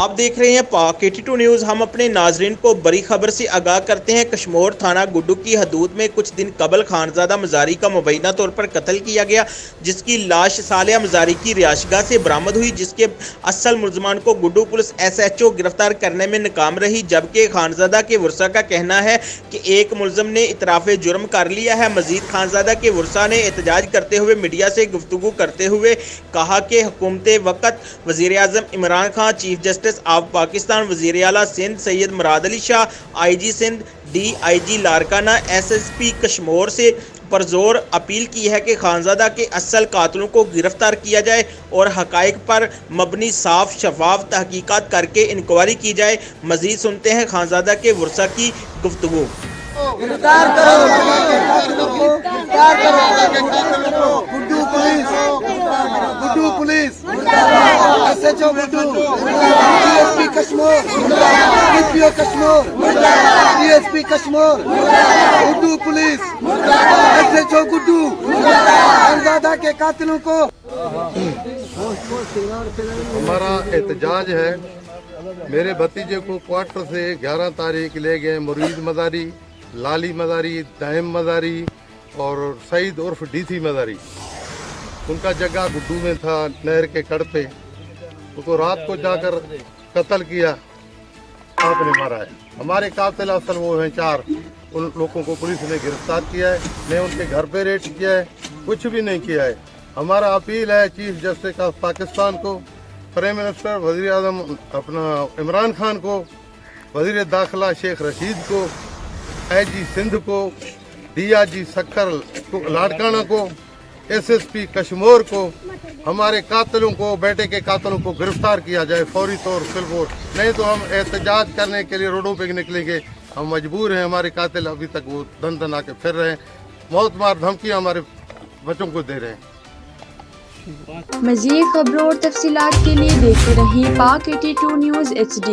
आप देख रहे हैं पाक 82 न्यूज़। हम अपने नाजरीन को बड़ी खबर से आगाह करते हैं। कश्मोर थाना गुड्डू की हदूद में कुछ दिन कबल खानजादा मजारी का मुबैना तौर पर कत्ल किया गया, जिसकी लाश सालिया मजारी की रिहायशगाह से बरामद हुई, जिसके असल मुलजमान को गुड्डू पुलिस SHO गिरफ्तार करने में नाकाम रही। जबकि खानजादा के वर्सा का कहना है कि एक मुलजम ने इतराफ़ जुर्म कर लिया है। मजीद खानजादा के वर्सा ने एहतजाज करते हुए मीडिया से गुफ्तगू करते हुए कहा कि हुकूमत वक़्त वज़ीर आज़म Imran Khan, chief justice of Pakistan, वज़ीर आला Sindh Syed Murad Ali Shah, IG Sindh, DIG Larkana, SSP Kashmore से परजोर अपील की है कि खानजादा के असल कातलों को गिरफ्तार किया जाए और हकाइक पर मबनी साफ शफाफ तहकीकात करके इंक्वायरी की जाए। मजीद सुनते हैं खानजादा के वर्सा की गुफ्तगू। गिरफ्तार करो Guddu police, Guddu police, SHO Guddu, DSP Kashmir, DPO Kashmir, DSP Kashmir, Guddu police, SHO Guddu, Khanzada के कातिलों को। हमारा एहतजाज है, मेरे भतीजे को क्वार्टर से 11 तारीख ले गए मुरीद मदारी, लाली मदारी, दाइम मदारी और सईद उर्फ DC मदारी। उनका जगह गुड्डू में था, नहर के कड़ पे। उसको रात को जाकर कत्ल किया, आपने मारा है। हमारे कातिल असल वो हैं 4। उन लोगों को पुलिस ने गिरफ्तार किया है, ने उनके घर पे रेड किया है, कुछ भी नहीं किया है। हमारा अपील है चीफ जस्टिस ऑफ पाकिस्तान को, प्राइम मिनिस्टर वज़ीर आज़म अपना इमरान खान को, वज़ीर दाखिला शेख रशीद को, IG सिंध को, DIG सक्कर लाड़काना को, SSP कश्मीर को, हमारे कातिलों को, बेटे के कातिलों को गिरफ्तार किया जाए फौरी तौर फिलबोर। नहीं तो हम एहतजाज करने के लिए रोडों पे निकलेंगे। हम मजबूर हैं, हमारे कातिल अभी तक वो दन दन आके फिर रहे हैं, मौत मार धमकियाँ हमारे बच्चों को दे रहे हैं। मज़ीद खबरों और तफसीलात के लिए देखते रहिए पाक 82 न्यूज़ HD।